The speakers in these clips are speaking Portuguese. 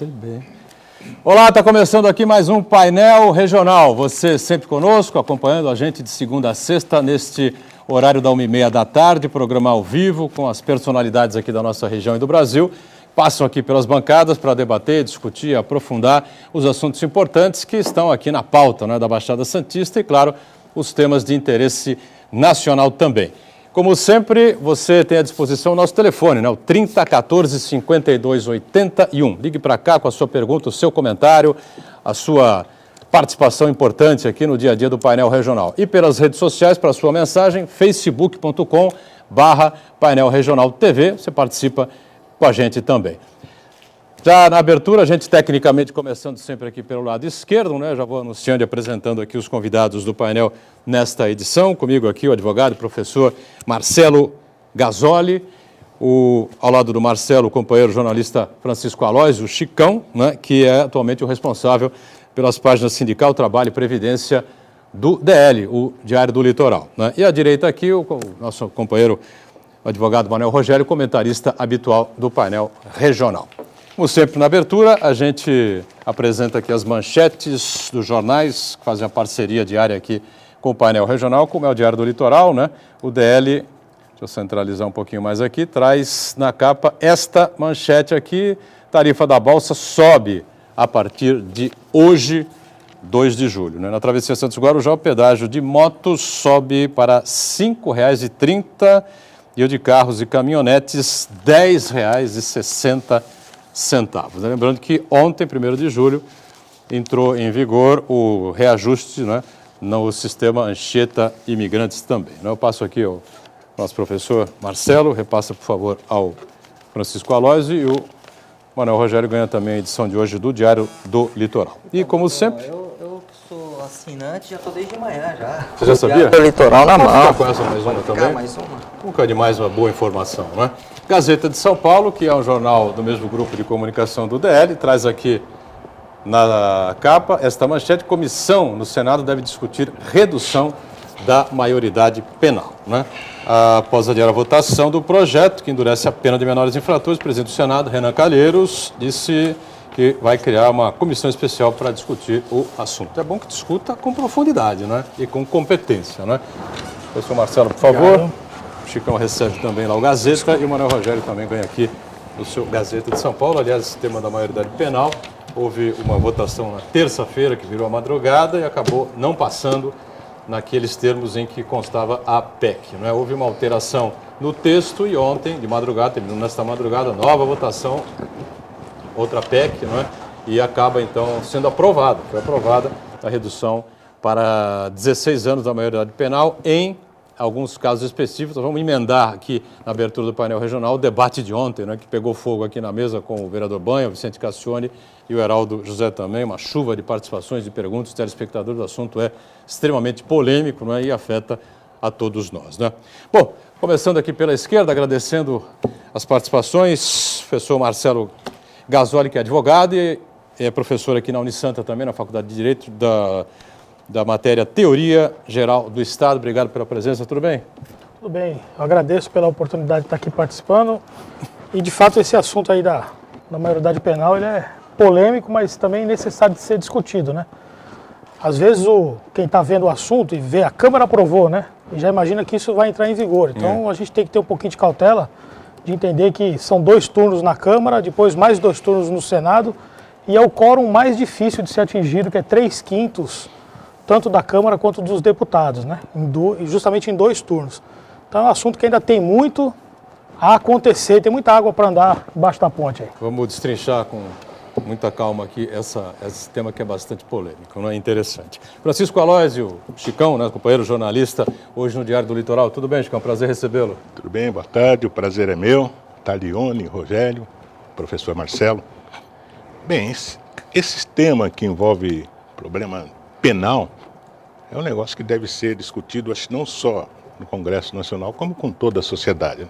Perceber. Olá, está começando aqui mais um Painel Regional. Você sempre conosco, acompanhando a gente de segunda a sexta, neste horário da 1h30 da tarde, programa ao vivo com as personalidades aqui da nossa região e do Brasil. Passam aqui pelas bancadas para debater, discutir, aprofundar os assuntos importantes que estão aqui na pauta, né, da Baixada Santista e, claro, os temas de interesse nacional também. Como sempre, você tem à disposição o nosso telefone, né? O 3014 5281. Ligue para cá com a sua pergunta, o seu comentário, a sua participação importante aqui no dia a dia do Painel Regional. E pelas redes sociais, para a sua mensagem, facebook.com/Painel Regional TV. Você participa com a gente também. Já na abertura, a gente tecnicamente começando sempre aqui pelo lado esquerdo, né? Já vou anunciando e apresentando aqui os convidados do painel nesta edição. Comigo aqui o advogado e professor Marcelo Gasoli, ao lado do Marcelo, o companheiro jornalista Francisco Aloysio, o Chicão, né? Que é atualmente o responsável pelas páginas Sindical, Trabalho e Previdência do DL, o Diário do Litoral, né? E à direita aqui o nosso companheiro, o advogado Manuel Rogério, comentarista habitual do painel regional. Como sempre, na abertura, a gente apresenta aqui as manchetes dos jornais que fazem a parceria diária aqui com o painel regional, como é o Diário do Litoral, né? O DL, deixa eu centralizar um pouquinho mais aqui, traz na capa esta manchete aqui: tarifa da balsa sobe a partir de hoje, 2 de julho. Né? Na travessia Santos Guarujá, o pedágio de motos sobe para R$ 5,30 e o de carros e caminhonetes R$ 10,60. Lembrando que ontem, 1º de julho, entrou em vigor o reajuste, né, no sistema Anchieta Imigrantes também. Eu passo aqui ao nosso professor Marcelo, repassa, por favor, ao Francisco Aloysio, e o Manuel Rogério ganha também a edição de hoje do Diário do Litoral. E como sempre... Eu que sou assinante, já estou desde manhã já. Você já sabia? Diário do Litoral na mão. Com essa mais uma também? Mais uma. Nunca de mais uma boa informação, né? Gazeta de São Paulo, que é um jornal do mesmo grupo de comunicação do DL, traz aqui na capa esta manchete: comissão no Senado deve discutir redução da maioridade penal, né? Após adiar a votação do projeto que endurece a pena de menores infratores, o presidente do Senado, Renan Calheiros, disse que vai criar uma comissão especial para discutir o assunto. É bom que discuta com profundidade, né? E com competência, né? Professor Marcelo, por favor. Obrigado. O Chicão recebe também lá o Gazeta e o Manuel Rogério também ganha aqui o seu Gazeta de São Paulo. Aliás, esse tema da maioridade penal, houve uma votação na terça-feira que virou a madrugada e acabou não passando naqueles termos em que constava a PEC, não é? Houve uma alteração no texto e ontem, de madrugada, terminando nesta madrugada, nova votação, outra PEC, não é? E acaba então sendo aprovada, foi aprovada a redução para 16 anos da maioridade penal em alguns casos específicos. Vamos emendar aqui na abertura do painel regional o debate de ontem, né, que pegou fogo aqui na mesa com o vereador Banha, o Vicente Cassione e o Heraldo José também, uma chuva de participações, de perguntas dos telespectadores. O assunto é extremamente polêmico, né, e afeta a todos nós, né? Bom, começando aqui pela esquerda, agradecendo as participações, professor Marcelo Gasoli, que é advogado e é professor aqui na Unisanta também, na Faculdade de Direito da matéria Teoria Geral do Estado. Obrigado pela presença, tudo bem? Tudo bem, eu agradeço pela oportunidade de estar aqui participando e, de fato, esse assunto aí da maioridade penal, ele é polêmico, mas também necessário de ser discutido, né? Às vezes, quem está vendo o assunto e vê, a Câmara aprovou, né? E já imagina que isso vai entrar em vigor. Então, a gente tem que ter um pouquinho de cautela, de entender que são 2 turnos na Câmara, depois mais 2 turnos no Senado, e é o quórum mais difícil de ser atingido, que é 3/5, tanto da Câmara quanto dos deputados, né? Justamente em 2 turnos. Então é um assunto que ainda tem muito a acontecer, tem muita água para andar embaixo da ponte aí. Vamos destrinchar com muita calma aqui esse tema que é bastante polêmico, não é? Interessante. Francisco Aloysio, Chicão, né, companheiro jornalista, hoje no Diário do Litoral. Tudo bem, Chicão? Prazer recebê-lo. Tudo bem, boa tarde, o prazer é meu. Talione, Rogério, professor Marcelo. Bem, esse tema que envolve problema penal é um negócio que deve ser discutido, acho que não só no Congresso Nacional, como com toda a sociedade.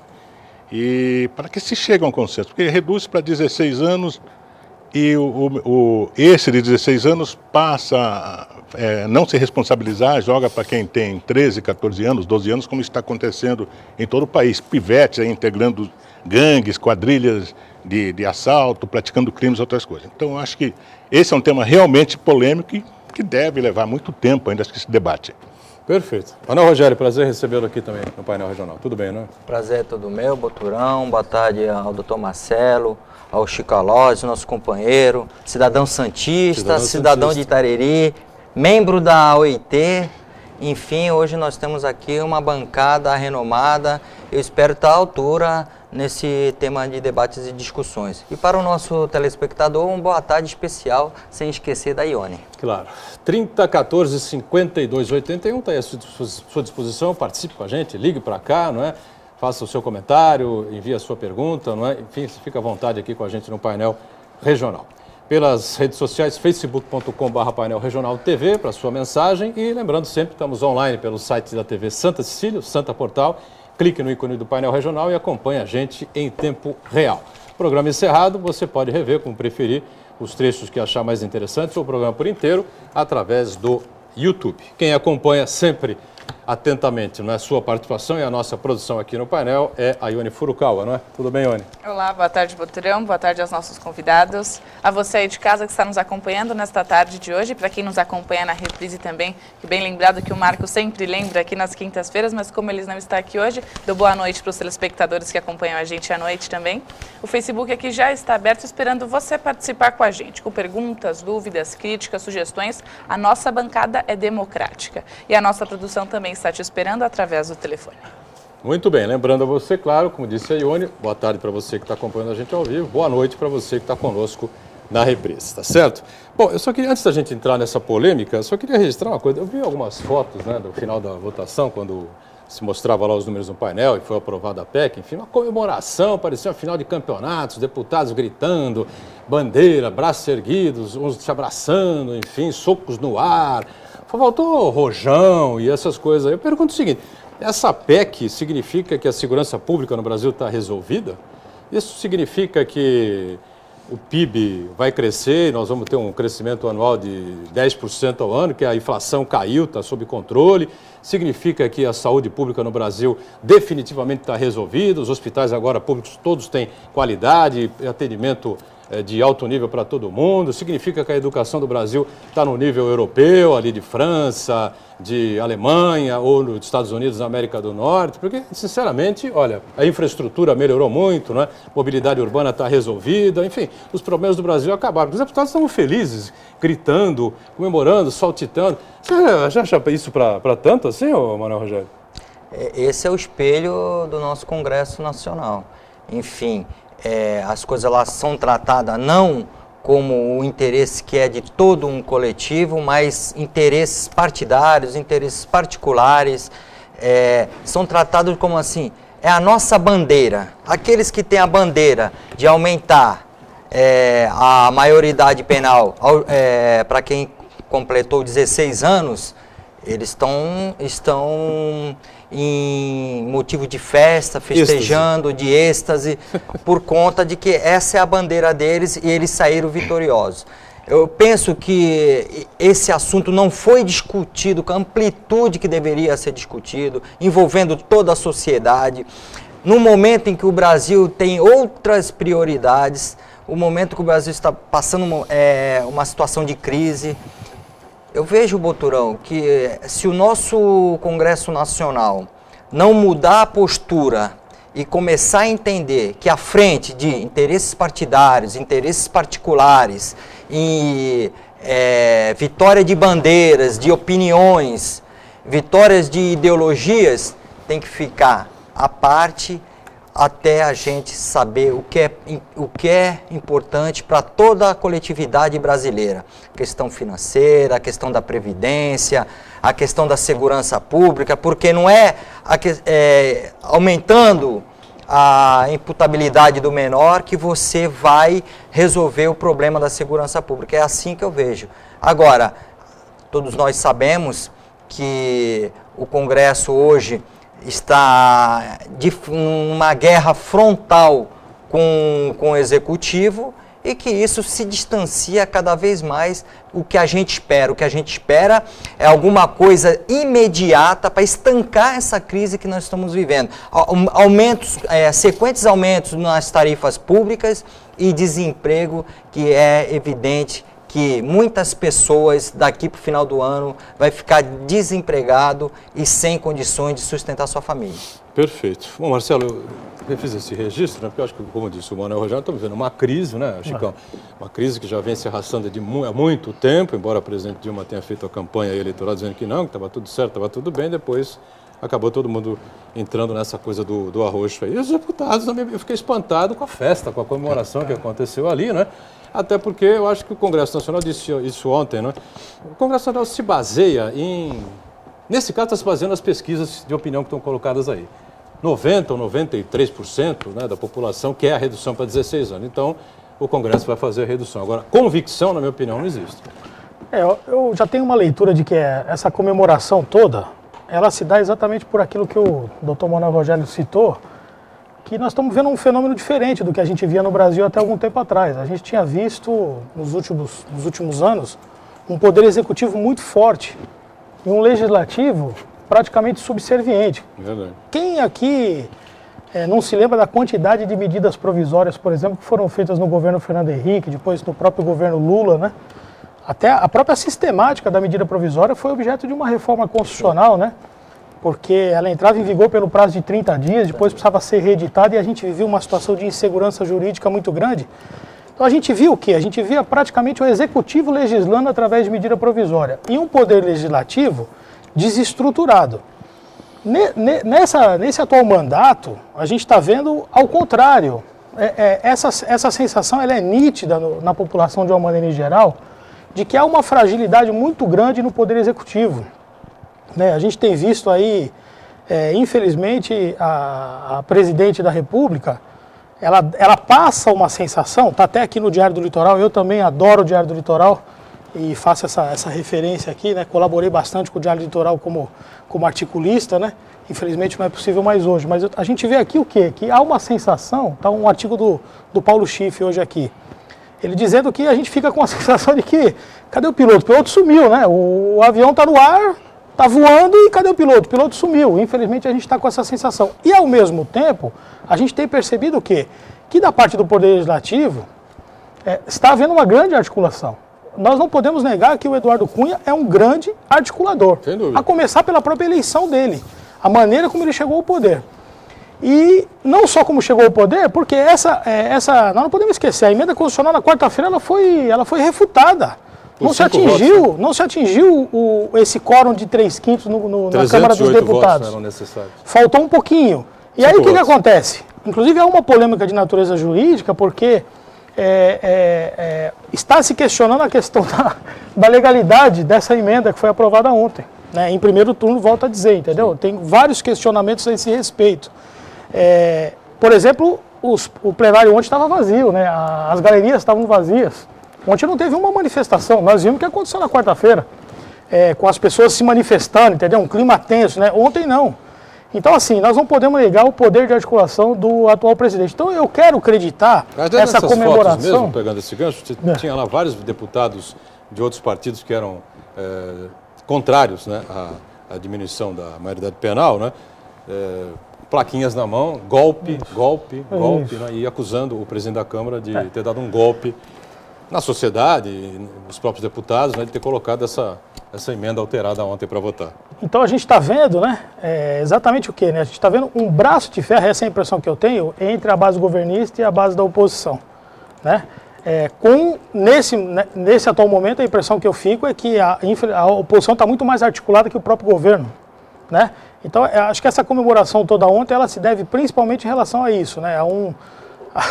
E para que se chegue a um consenso, porque reduz para 16 anos e esse de 16 anos passa a não se responsabilizar, joga para quem tem 13, 14 anos, 12 anos, como está acontecendo em todo o país. Pivetes aí integrando gangues, quadrilhas de assalto, praticando crimes, outras coisas. Então, eu acho que esse é um tema realmente polêmico e que deve levar muito tempo ainda que se debate. Perfeito. Manuel Rogério, prazer recebê-lo aqui também no painel regional. Tudo bem, né? Prazer é todo meu, Boturão. Boa tarde ao doutor Marcelo, ao Chico Alozzi, nosso companheiro, cidadão santista, cidadão de Itariri, membro da OIT. Enfim, hoje nós temos aqui uma bancada renomada. Eu espero estar à altura nesse tema de debates e discussões. E para o nosso telespectador, uma boa tarde especial, sem esquecer da Ione. Claro. 3014 5281 está aí à sua disposição, participe com a gente, ligue para cá, não é? Faça o seu comentário, envie a sua pergunta, não é? Enfim, fica à vontade aqui com a gente no painel regional. Pelas redes sociais, facebook.com/painel regional TV, para sua mensagem. E lembrando sempre, estamos online pelo site da TV Santa Cecília, Santa Portal. Clique no ícone do painel regional e acompanhe a gente em tempo real. Programa encerrado, você pode rever, como preferir, os trechos que achar mais interessantes ou o programa por inteiro através do YouTube. Quem acompanha sempre atentamente, não é, sua participação e a nossa produção aqui no painel é a Ione Furukawa, não é? Tudo bem, Ione? Olá, boa tarde, Boturão, boa tarde aos nossos convidados, a você aí de casa que está nos acompanhando nesta tarde de hoje, para quem nos acompanha na reprise também, que bem lembrado que o Marco sempre lembra aqui nas quintas-feiras, mas como eles não estão aqui hoje, dou boa noite para os telespectadores que acompanham a gente à noite também. O Facebook aqui já está aberto, esperando você participar com a gente, com perguntas, dúvidas, críticas, sugestões. A nossa bancada é democrática e a nossa produção também está te esperando através do telefone. Muito bem, lembrando a você, claro, como disse a Ione, boa tarde para você que está acompanhando a gente ao vivo, boa noite para você que está conosco na reprise, tá certo? Bom, eu só queria, antes da gente entrar nessa polêmica, eu só queria registrar uma coisa. Eu vi algumas fotos, né, do final da votação, quando se mostrava lá os números no painel e foi aprovada a PEC, enfim, uma comemoração, parecia uma final de campeonatos, deputados gritando, bandeira, braços erguidos, uns se abraçando, enfim, socos no ar. Faltou rojão e essas coisas aí. Eu pergunto o seguinte, essa PEC significa que a segurança pública no Brasil está resolvida? Isso significa que o PIB vai crescer, nós vamos ter um crescimento anual de 10% ao ano, que a inflação caiu, está sob controle? Significa que a saúde pública no Brasil definitivamente está resolvida, os hospitais agora públicos todos têm qualidade, atendimento de alto nível para todo mundo? Significa que a educação do Brasil está no nível europeu, ali de França, de Alemanha ou nos Estados Unidos da América do Norte? Porque, sinceramente, olha, a infraestrutura melhorou muito, né? Mobilidade urbana está resolvida, enfim, os problemas do Brasil acabaram. Os deputados estavam felizes, gritando, comemorando, saltitando. Você já acha isso para tanto assim, ô Manuel Rogério? Esse é o espelho do nosso Congresso Nacional. Enfim, as coisas lá são tratadas não como o interesse que é de todo um coletivo, mas interesses partidários, interesses particulares, são tratados como assim, é a nossa bandeira. Aqueles que têm a bandeira de aumentar a maioridade penal para quem completou 16 anos, eles estão em motivo de festa, festejando, de êxtase, por conta de que essa é a bandeira deles e eles saíram vitoriosos. Eu penso que esse assunto não foi discutido com a amplitude que deveria ser discutido, envolvendo toda a sociedade. No momento em que o Brasil tem outras prioridades, o momento que o Brasil está passando uma situação de crise. Eu vejo, Boturão, que se o nosso Congresso Nacional não mudar a postura e começar a entender que à frente de interesses partidários, interesses particulares e vitória de bandeiras, de opiniões, vitórias de ideologias, tem que ficar à parte até a gente saber o que é importante para toda a coletividade brasileira. A questão financeira, a questão da previdência, a questão da segurança pública, porque não é aumentando a imputabilidade do menor que você vai resolver o problema da segurança pública. É assim que eu vejo. Agora, todos nós sabemos que o Congresso hoje está numa guerra frontal com o Executivo e que isso se distancia cada vez mais o que a gente espera. O que a gente espera é alguma coisa imediata para estancar essa crise que nós estamos vivendo. Sequentes aumentos nas tarifas públicas e desemprego, que é evidente que muitas pessoas daqui para o final do ano vai ficar desempregado e sem condições de sustentar sua família. Perfeito. Bom, Marcelo, eu fiz esse registro, né, porque eu acho que, como disse o Manuel Rogério, estamos vivendo uma crise, né, Chicão? Uma crise que já vem se arrastando há muito tempo, embora o presidente Dilma tenha feito a campanha eleitoral dizendo que não, que estava tudo certo, estava tudo bem, depois acabou todo mundo entrando nessa coisa do arroxo aí. E os deputados também, eu fiquei espantado com a festa, com a comemoração que aconteceu ali, né? Até porque eu acho que o Congresso Nacional disse isso ontem, né? O Congresso Nacional se baseia nesse caso está se baseando nas pesquisas de opinião que estão colocadas aí. 90% ou 93%, né, da população quer a redução para 16 anos. Então, o Congresso vai fazer a redução. Agora, convicção, na minha opinião, não existe. Eu já tenho uma leitura de que essa comemoração toda, ela se dá exatamente por aquilo que o Dr. Manuel Rogério citou, que nós estamos vendo um fenômeno diferente do que a gente via no Brasil até algum tempo atrás. A gente tinha visto, nos últimos anos, um poder executivo muito forte e um legislativo praticamente subserviente. Verdade. Quem aqui não se lembra da quantidade de medidas provisórias, por exemplo, que foram feitas no governo Fernando Henrique, depois no próprio governo Lula, né? Até a própria sistemática da medida provisória foi objeto de uma reforma constitucional, né? Porque ela entrava em vigor pelo prazo de 30 dias, depois precisava ser reeditada e a gente vivia uma situação de insegurança jurídica muito grande. Então a gente viu o quê? A gente via praticamente o executivo legislando através de medida provisória e um poder legislativo desestruturado. Nesse atual mandato, a gente está vendo ao contrário. Essa sensação ela é nítida na população de uma maneira em geral, de que há uma fragilidade muito grande no poder executivo. A gente tem visto aí, infelizmente, a presidente da República, ela passa uma sensação, está até aqui no Diário do Litoral, eu também adoro o Diário do Litoral e faço essa referência aqui, né? Colaborei bastante com o Diário do Litoral como articulista, né? Infelizmente não é possível mais hoje, mas a gente vê aqui o quê? Que há uma sensação, tá um artigo do Paulo Schiff hoje aqui, ele dizendo que a gente fica com a sensação de que, cadê o piloto? O piloto sumiu, né? O avião está no ar, está voando e cadê o piloto? O piloto sumiu. Infelizmente a gente está com essa sensação. E ao mesmo tempo, a gente tem percebido o quê? Que da parte do Poder Legislativo está havendo uma grande articulação. Nós não podemos negar que o Eduardo Cunha é um grande articulador. Sem dúvida. A começar pela própria eleição dele, a maneira como ele chegou ao poder. E não só como chegou ao poder, porque nós não podemos esquecer, a emenda constitucional na quarta-feira ela foi refutada. Não se atingiu esse quórum de 3/5 na Câmara dos Deputados. Eram necessários. Faltou um pouquinho. E aí o que acontece? Inclusive há uma polêmica de natureza jurídica, porque está se questionando a questão da legalidade dessa emenda que foi aprovada ontem. Né? Em primeiro turno, volto a dizer, entendeu? Tem vários questionamentos a esse respeito. Por exemplo, o plenário ontem estava vazio, né? As galerias estavam vazias. Ontem não teve uma manifestação, nós vimos o que aconteceu na quarta-feira, com as pessoas se manifestando, entendeu? Um clima tenso, né? Ontem não. Então, assim, nós não podemos negar o poder de articulação do atual presidente. Então, eu quero acreditar essa comemoração. Fotos mesmo, pegando esse gancho, tinha lá vários deputados de outros partidos que eram contrários, né, à diminuição da maioridade penal, né? Plaquinhas na mão, golpe, né, e acusando o presidente da Câmara de ter dado um golpe na sociedade, os próprios deputados, né, de ter colocado essa emenda alterada ontem para votar. Então a gente está vendo, né, exatamente o quê? Né? A gente está vendo um braço de ferro, essa é a impressão que eu tenho, entre a base governista e a base da oposição. Né? Nesse atual momento, a impressão que eu fico é que a oposição está muito mais articulada que o próprio governo. Né? Então, acho que essa comemoração toda ontem, ela se deve principalmente em relação a isso. Né?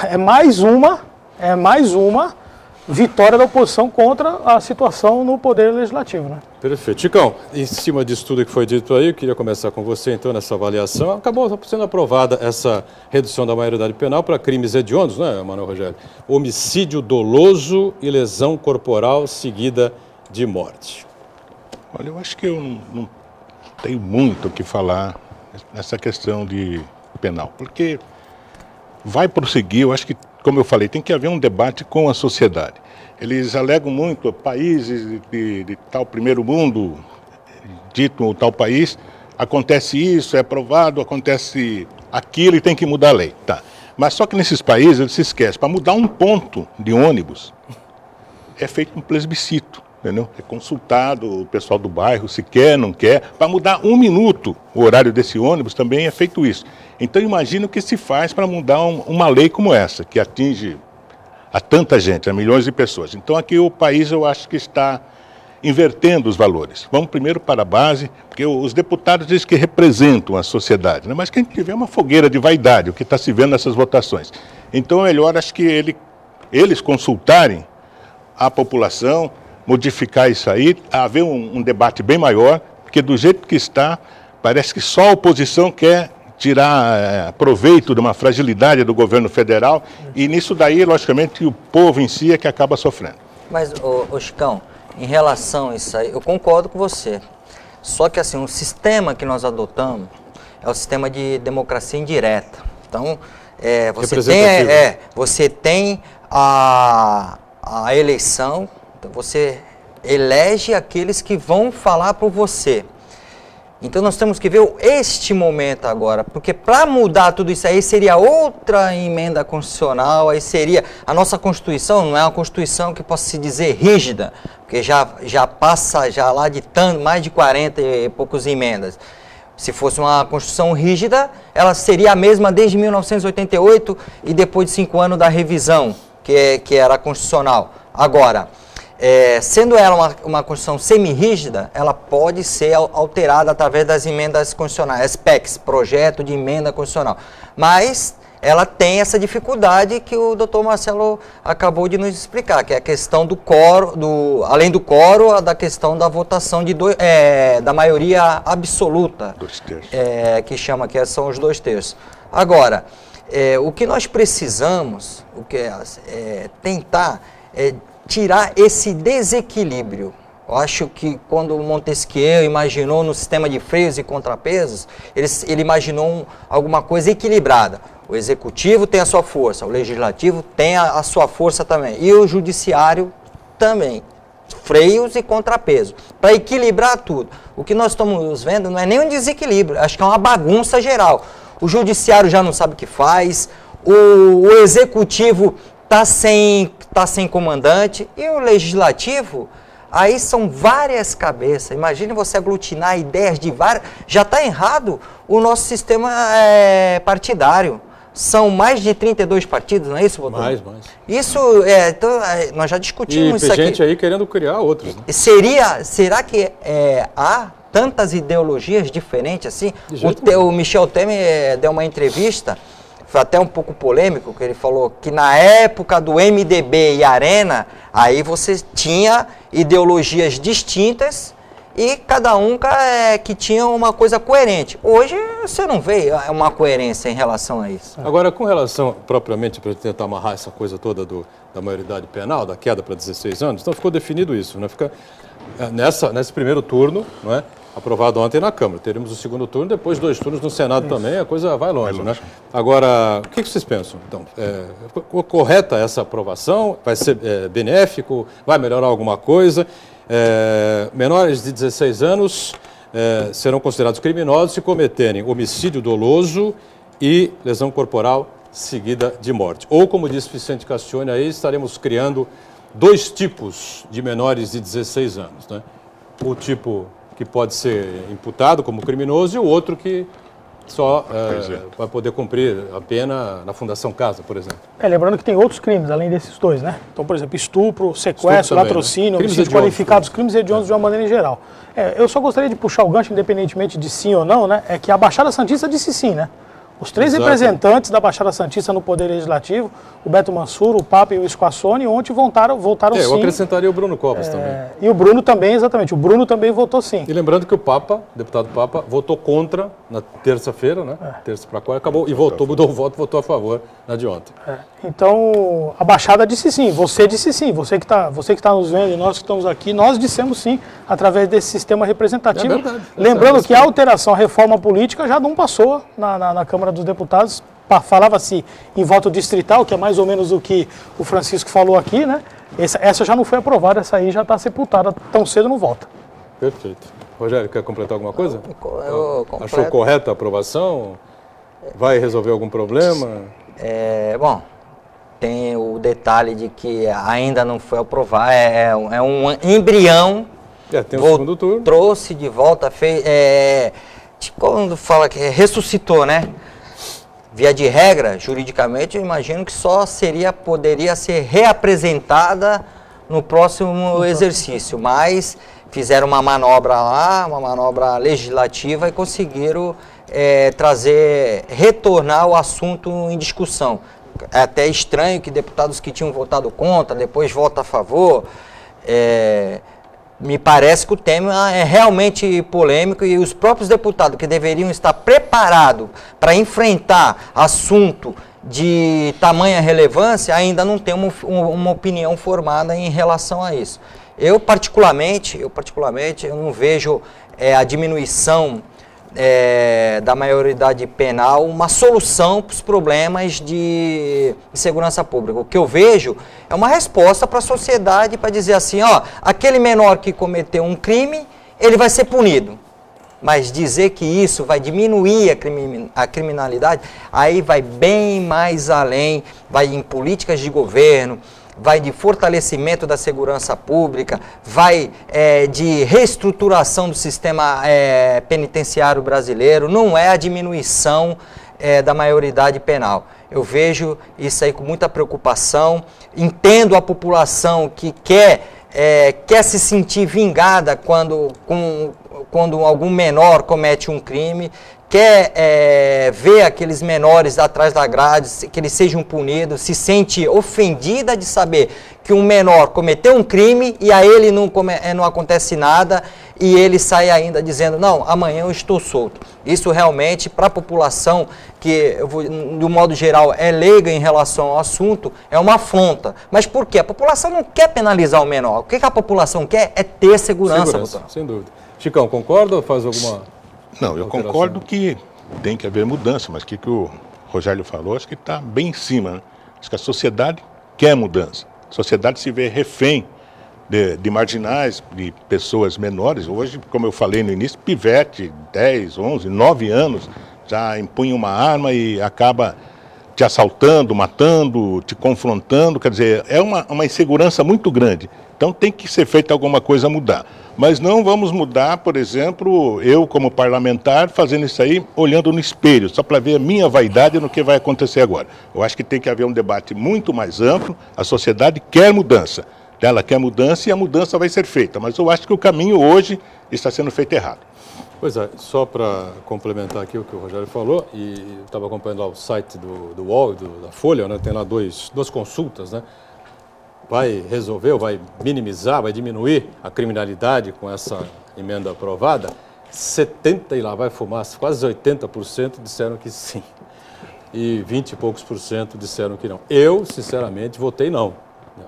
É mais uma vitória da oposição contra a situação no Poder Legislativo. Né? Perfeito. Chicão, em cima disso tudo que foi dito aí, eu queria começar com você, então, nessa avaliação. Acabou sendo aprovada essa redução da maioridade penal para crimes hediondos, né, Manuel Rogério? Homicídio doloso e lesão corporal seguida de morte. Olha, eu acho que eu não tenho muito o que falar nessa questão de penal, porque vai prosseguir, eu acho que como eu falei, tem que haver um debate com a sociedade. Eles alegam muito países de tal primeiro mundo, dito um tal país, acontece isso, é aprovado, acontece aquilo e tem que mudar a lei. Tá. Mas só que nesses países eles se esquecem, para mudar um ponto de ônibus, é feito um plebiscito, entendeu? É consultado o pessoal do bairro, se quer, não quer. Para mudar 1 minuto o horário desse ônibus também é feito isso. Então imagina o que se faz para mudar uma lei como essa, que atinge a tanta gente, a milhões de pessoas. Então aqui o país eu acho que está invertendo os valores. Vamos primeiro para a base, porque os deputados dizem que representam a sociedade, né? Mas quem tiver uma fogueira de vaidade, o que está se vendo nessas votações. Então é melhor, acho que eles consultarem a população, modificar isso aí, haver um debate bem maior, porque do jeito que está, parece que só a oposição quer tirar proveito de uma fragilidade do governo federal e nisso daí, logicamente, o povo em si é que acaba sofrendo. Mas, ô Chicão, em relação a isso aí, eu concordo com você. Só que assim, o sistema que nós adotamos é o sistema de democracia indireta. Então, você tem a eleição, então você elege aqueles que vão falar por você. Então nós temos que ver este momento agora, porque para mudar tudo isso aí seria outra emenda constitucional, aí seria, a nossa Constituição não é uma Constituição que possa se dizer rígida, porque já passa já lá de mais de 40 e poucos emendas. Se fosse uma Constituição rígida, ela seria a mesma desde 1988 e depois de 5 anos da revisão, que era constitucional. Agora, sendo ela uma Constituição semi-rígida, ela pode ser alterada através das emendas constitucionais, PECs, Projeto de Emenda Constitucional. Mas ela tem essa dificuldade que o doutor Marcelo acabou de nos explicar, que é a questão do quórum, além do quórum, da questão da votação da maioria absoluta, 2/3. Que chama que são os 2/3. Agora, o que nós precisamos, tentar tirar esse desequilíbrio. Eu acho que quando Montesquieu imaginou no sistema de freios e contrapesos, ele imaginou alguma coisa equilibrada. O executivo tem a sua força, o legislativo tem a sua força também, e o judiciário também. Freios e contrapesos, para equilibrar tudo. O que nós estamos vendo não é nem um desequilíbrio, acho que é uma bagunça geral. O judiciário já não sabe o que faz, o executivo está sem comandante, e o legislativo, aí são várias cabeças. Imagine você aglutinar ideias de várias. Já está errado o nosso sistema partidário. São mais de 32 partidos, não é isso, doutor? Mais. Isso, então, nós já discutimos isso aqui. E gente aí querendo criar outros. Né? Será que há tantas ideologias diferentes assim? O Michel Temer deu uma entrevista, foi até um pouco polêmico, que ele falou que na época do MDB e Arena, aí você tinha ideologias distintas e cada um que tinha uma coisa coerente. Hoje você não vê uma coerência em relação a isso. Agora, com relação propriamente para tentar amarrar essa coisa toda da maioridade penal, da queda para 16 anos, então ficou definido isso, né? Fica nesse primeiro turno, não é? Aprovado ontem na Câmara. Teremos o segundo turno, depois 2 turnos no Senado também, a coisa vai longe, né? Agora, o que vocês pensam? Então, correta essa aprovação? Vai ser benéfico? Vai melhorar alguma coisa? Menores de 16 anos serão considerados criminosos se cometerem homicídio doloso e lesão corporal seguida de morte. Ou, como disse Vicente Castione, aí estaremos criando 2 tipos de menores de 16 anos, né? O tipo que pode ser imputado como criminoso e o outro que só vai poder cumprir a pena na Fundação Casa, por exemplo. Lembrando que tem outros crimes, além desses 2, né? Então, por exemplo, sequestro, também, latrocínio, né? Homicídio qualificado, crimes hediondos de uma maneira em geral. Eu só gostaria de puxar o gancho, independentemente de sim ou não, né? É que a Baixada Santista disse sim, né? Os 3 representantes da Baixada Santista no Poder Legislativo, o Beto Mansur, o Papa e o Squassone, ontem votaram sim. Eu acrescentaria o Bruno Covas também. E o Bruno também, exatamente. O Bruno também votou sim. E lembrando que o deputado Papa, votou contra na terça-feira, né? Terça para quarta, acabou e mudou o voto, votou a favor na de ontem. Então, a Baixada disse sim, você disse sim, você que tá nos vendo e nós que estamos aqui, nós dissemos sim, através desse sistema representativo. É verdade. Lembrando que a alteração, a reforma política já não passou na Câmara dos Deputados falava-se em voto distrital, que é mais ou menos o que o Francisco falou aqui, né? Essa já não foi aprovada, essa aí já está sepultada, tão cedo não volta. Perfeito. Rogério, quer completar alguma coisa? Eu Achou correta a aprovação? Vai resolver algum problema? Bom, tem o detalhe de que ainda não foi aprovado, é um embrião. Tem o segundo turno. Trouxe de volta, quando fala que ressuscitou, né? Via de regra, juridicamente, eu imagino que só poderia ser reapresentada no próximo exercício, mas fizeram uma manobra lá, uma manobra legislativa e conseguiram retornar o assunto em discussão. É até estranho que deputados que tinham votado contra, depois votam a favor. Me parece que o tema é realmente polêmico e os próprios deputados que deveriam estar preparados para enfrentar assunto de tamanha relevância ainda não têm uma opinião formada em relação a isso. Eu particularmente, eu não vejo a diminuição da maioridade penal uma solução para os problemas de segurança pública. O que eu vejo é uma resposta para a sociedade para dizer assim, aquele menor que cometeu um crime, ele vai ser punido. Mas dizer que isso vai diminuir a criminalidade, aí vai bem mais além, vai em políticas de governo, vai de fortalecimento da segurança pública, vai de reestruturação do sistema penitenciário brasileiro, não é a diminuição da maioridade penal. Eu vejo isso aí com muita preocupação, entendo a população que quer se sentir vingada quando algum menor comete um crime, quer ver aqueles menores atrás da grade, que eles sejam punidos, se sente ofendida de saber que um menor cometeu um crime e a ele não acontece nada e ele sai ainda dizendo, não, amanhã eu estou solto. Isso realmente, para a população, que de um modo geral é leiga em relação ao assunto, é uma afronta. Mas por quê? A população não quer penalizar o menor. O que a população quer é ter segurança. Sem dúvida. Chicão, concorda ou faz alguma... Não, eu concordo que tem que haver mudança, mas o que o Rogério falou, acho que está bem em cima. Né? Acho que a sociedade quer mudança. A sociedade se vê refém de marginais, de pessoas menores. Hoje, como eu falei no início, pivete, 10, 11, 9 anos, já empunha uma arma e acaba te assaltando, matando, te confrontando. Quer dizer, é uma insegurança muito grande. Então tem que ser feita alguma coisa a mudar. Mas não vamos mudar, por exemplo, eu como parlamentar fazendo isso aí, olhando no espelho, só para ver a minha vaidade no que vai acontecer agora. Eu acho que tem que haver um debate muito mais amplo, a sociedade quer mudança. Ela quer mudança e a mudança vai ser feita, mas eu acho que o caminho hoje está sendo feito errado. Pois é, só para complementar aqui o que o Rogério falou, e eu estava acompanhando lá o site do UOL, da Folha, né, tem lá duas consultas, né? Vai resolver, ou vai minimizar, vai diminuir a criminalidade com essa emenda aprovada? 70 e lá vai fumar, quase 80% disseram que sim. E 20 e poucos por cento disseram que não. Eu, sinceramente, votei não.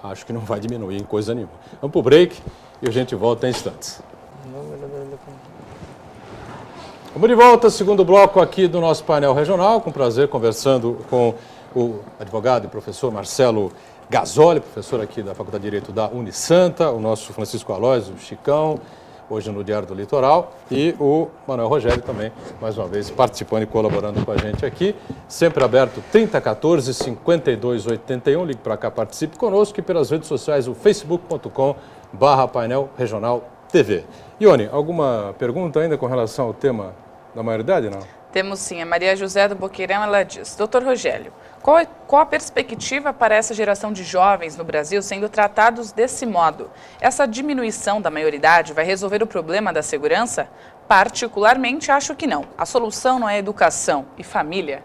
Acho que não vai diminuir em coisa nenhuma. Vamos para o break e a gente volta em instantes. Vamos de volta, segundo bloco aqui do nosso painel regional, com prazer conversando com o advogado e professor Marcelo Gasoli, professor aqui da Faculdade de Direito da Unisanta, o nosso Francisco Aloysio, o Chicão, hoje no Diário do Litoral, e o Manuel Rogério também, mais uma vez, participando e colaborando com a gente aqui. Sempre aberto 3014-5281, ligue para cá, participe conosco e pelas redes sociais, o facebook.com/painel regional TV. Ione, alguma pergunta ainda com relação ao tema da maioridade, não? Temos sim. A Maria José do Boqueirão, ela diz, Dr. Rogério, qual a perspectiva para essa geração de jovens no Brasil sendo tratados desse modo? Essa diminuição da maioridade vai resolver o problema da segurança? Particularmente, acho que não. A solução não é educação e família?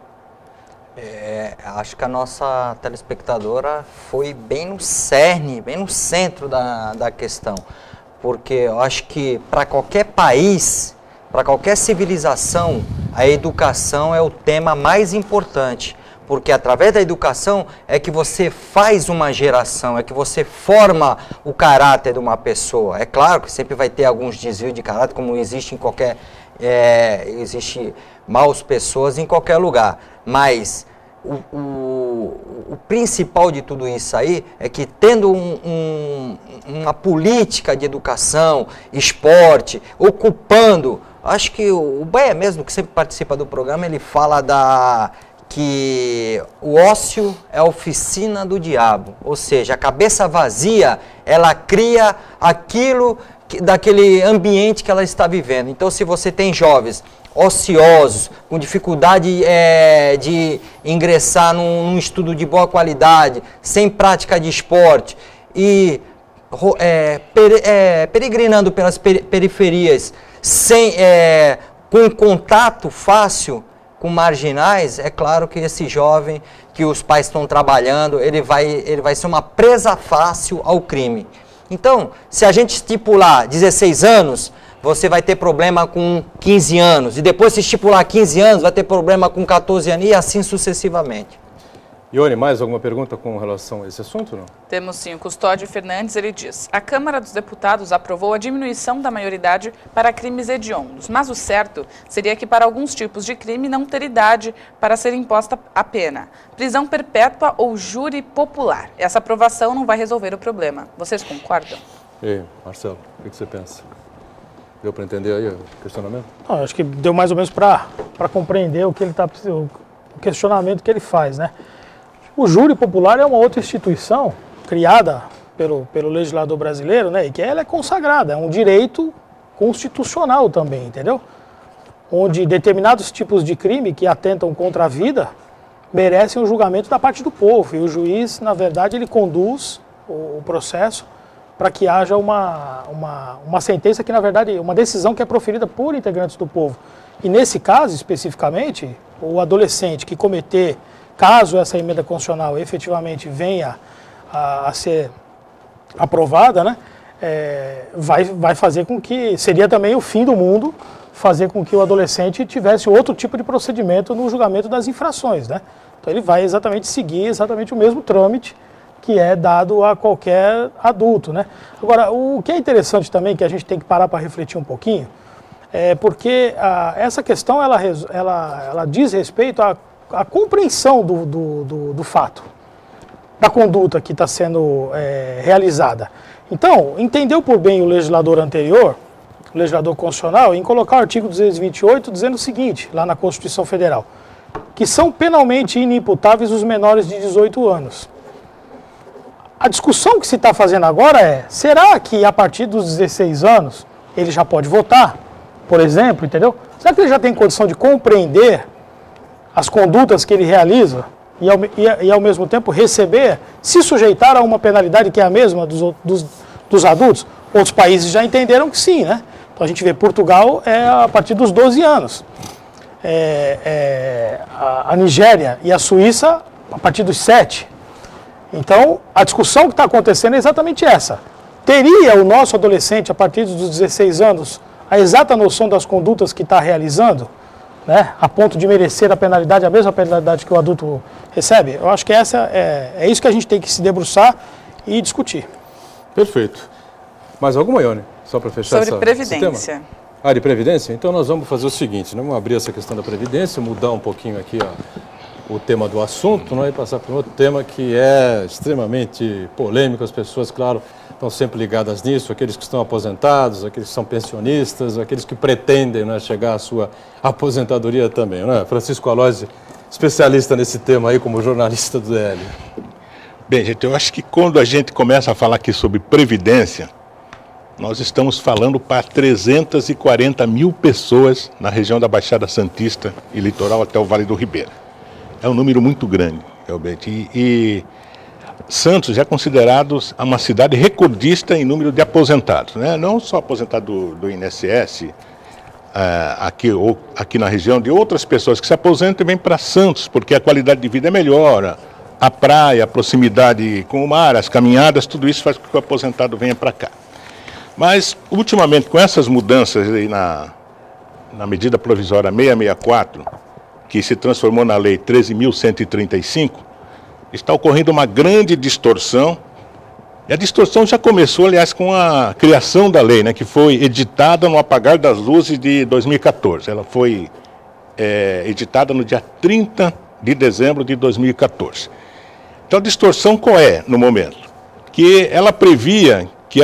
Acho que a nossa telespectadora foi bem no cerne, bem no centro da questão. Porque eu acho que para qualquer país, para qualquer civilização, a educação é o tema mais importante. Porque através da educação é que você faz uma geração, é que você forma o caráter de uma pessoa. É claro que sempre vai ter alguns desvios de caráter, como existe em qualquer... existe maus pessoas em qualquer lugar. Mas o principal de tudo isso aí é que tendo uma política de educação, esporte, ocupando, acho que o Baia mesmo, que sempre participa do programa, ele fala que o ócio é a oficina do diabo, ou seja, a cabeça vazia, ela cria aquilo, daquele ambiente que ela está vivendo. Então, se você tem jovens ociosos, com dificuldade de ingressar num estudo de boa qualidade, sem prática de esporte e peregrinando pelas periferias, com contato fácil com marginais, é claro que esse jovem que os pais estão trabalhando, ele vai ser uma presa fácil ao crime. Então, se a gente estipular 16 anos, você vai ter problema com 15 anos. E depois, se estipular 15 anos, vai ter problema com 14 anos e assim sucessivamente. Ione, mais alguma pergunta com relação a esse assunto? Não? Temos sim. O Custódio Fernandes, ele diz: a Câmara dos Deputados aprovou a diminuição da maioridade para crimes hediondos, mas o certo seria que para alguns tipos de crime não ter idade para ser imposta a pena. Prisão perpétua ou júri popular. Essa aprovação não vai resolver o problema. Vocês concordam? E aí, Marcelo, o que você pensa? Deu para entender aí o questionamento? Não, acho que deu mais ou menos para compreender o questionamento que ele faz, né? O júri popular é uma outra instituição criada pelo legislador brasileiro, né? E que ela é consagrada, é um direito constitucional também, entendeu? Onde determinados tipos de crime que atentam contra a vida merecem o julgamento da parte do povo. E o juiz, na verdade, ele conduz o processo para que haja uma sentença que, na verdade, uma decisão que é proferida por integrantes do povo. E nesse caso, especificamente, o adolescente que cometer, caso essa emenda constitucional efetivamente venha a ser aprovada, né, vai fazer com que, seria também o fim do mundo, fazer com que o adolescente tivesse outro tipo de procedimento no julgamento das infrações, né? Então ele vai seguir exatamente o mesmo trâmite que é dado a qualquer adulto, né? Agora, o que é interessante também, que a gente tem que parar para refletir um pouquinho, é porque essa questão ela diz respeito à compreensão do fato, da conduta que está sendo realizada. Então, entendeu por bem o legislador anterior, o legislador constitucional, em colocar o artigo 228 dizendo o seguinte, lá na Constituição Federal, que são penalmente inimputáveis os menores de 18 anos. A discussão que se está fazendo agora é, será que a partir dos 16 anos ele já pode votar, por exemplo, entendeu? Será que ele já tem condição de compreender as condutas que ele realiza e ao mesmo tempo receber, se sujeitar a uma penalidade que é a mesma dos adultos? Outros países já entenderam que sim, né? Então a gente vê Portugal a partir dos 12 anos. A Nigéria e a Suíça a partir dos 7. Então, a discussão que está acontecendo é exatamente essa. Teria o nosso adolescente, a partir dos 16 anos, a exata noção das condutas que está realizando, né, a ponto de merecer a mesma penalidade que o adulto recebe? Eu acho que é isso que a gente tem que se debruçar e discutir. Perfeito. Mais alguma, Ione? Só para fechar sobre Previdência. De Previdência? Então nós vamos fazer o seguinte, vamos abrir essa questão da Previdência, mudar um pouquinho aqui o tema do assunto, e passar para um outro tema que é extremamente polêmico. As pessoas, claro, estão sempre ligadas nisso, aqueles que estão aposentados, aqueles que são pensionistas, aqueles que pretendem chegar à sua aposentadoria também. Francisco Alozzi, especialista nesse tema aí como jornalista do DL. Bem, gente, eu acho que quando a gente começa a falar aqui sobre Previdência, nós estamos falando para 340 mil pessoas na região da Baixada Santista e litoral até o Vale do Ribeira. É um número muito grande, realmente. E Santos é considerado uma cidade recordista em número de aposentados, né? Não só aposentado do INSS, aqui na região, de outras pessoas que se aposentam e vêm para Santos, porque a qualidade de vida é melhor, a praia, a proximidade com o mar, as caminhadas, tudo isso faz com que o aposentado venha para cá. Mas, ultimamente, com essas mudanças aí na medida provisória 664, que se transformou na Lei 13.135, está ocorrendo uma grande distorção. E a distorção já começou, aliás, com a criação da lei, que foi editada no apagar das luzes de 2014. Ela foi editada no dia 30 de dezembro de 2014. Então, a distorção qual é no momento? Que ela previa que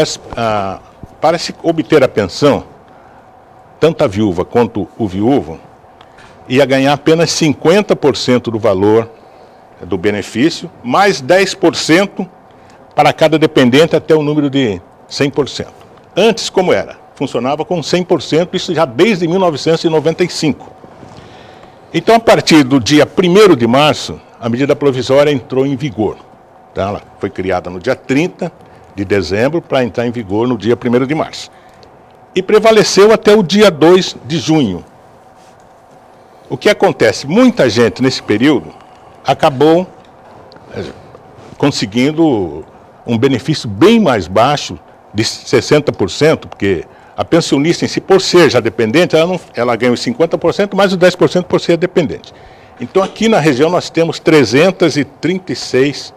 para se obter a pensão, tanto a viúva quanto o viúvo ia ganhar apenas 50% do valor do benefício, mais 10% para cada dependente até o número de 100%. Antes, como era? Funcionava com 100%, isso já desde 1995. Então, a partir do dia 1º de março, a medida provisória entrou em vigor. Tá? Ela foi criada no dia 30 de dezembro para entrar em vigor no dia 1º de março. E prevaleceu até o dia 2 de junho. O que acontece? Muita gente nesse período acabou conseguindo um benefício bem mais baixo, de 60%, porque a pensionista em si, por ser já dependente, ela ganha os 50%, mais os 10% por ser dependente. Então, aqui na região nós temos 336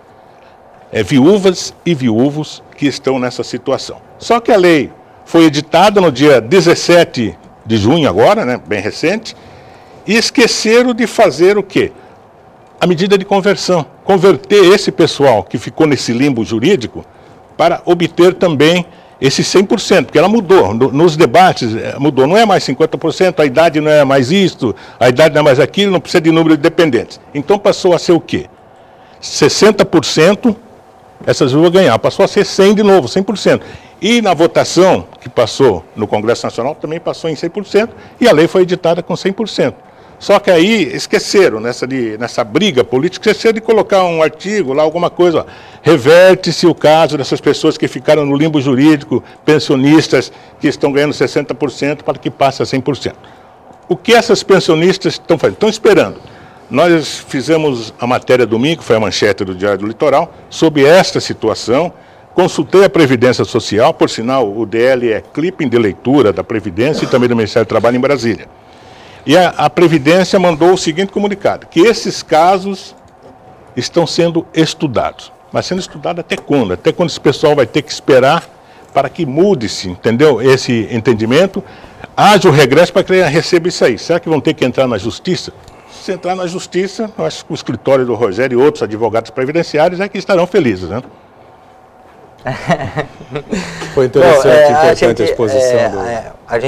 viúvas e viúvos que estão nessa situação. Só que a lei foi editada no dia 17 de junho agora, né, bem recente, e esqueceram de fazer o quê? A medida de conversão. Converter esse pessoal que ficou nesse limbo jurídico para obter também esse 100%, porque ela mudou, nos debates mudou, não é mais 50%, a idade não é mais isto, a idade não é mais aquilo, não precisa de número de dependentes. Então passou a ser o quê? 60%, essas vão ganhar, passou a ser 100% de novo, 100%. E na votação que passou no Congresso Nacional também passou em 100%, e a lei foi editada com 100%. Só que aí esqueceram, nessa briga política, esqueceram de colocar um artigo lá, alguma coisa. Reverte-se o caso dessas pessoas que ficaram no limbo jurídico, pensionistas que estão ganhando 60% para que passe a 100%. O que essas pensionistas estão fazendo? Estão esperando. Nós fizemos a matéria domingo, foi a manchete do Diário do Litoral, sobre esta situação. Consultei a Previdência Social, por sinal, o DL é clipping de leitura da Previdência e também do Ministério do Trabalho em Brasília. E a Previdência mandou o seguinte comunicado, que esses casos estão sendo estudados. Mas sendo estudado até quando? Até quando esse pessoal vai ter que esperar para que mude-se, entendeu? Esse entendimento, haja o regresso para que ele receba isso aí. Será que vão ter que entrar na Justiça? Se entrar na Justiça, eu acho que o escritório do Rogério e outros advogados previdenciários é que estarão felizes, né? Foi interessante, importante a exposição. A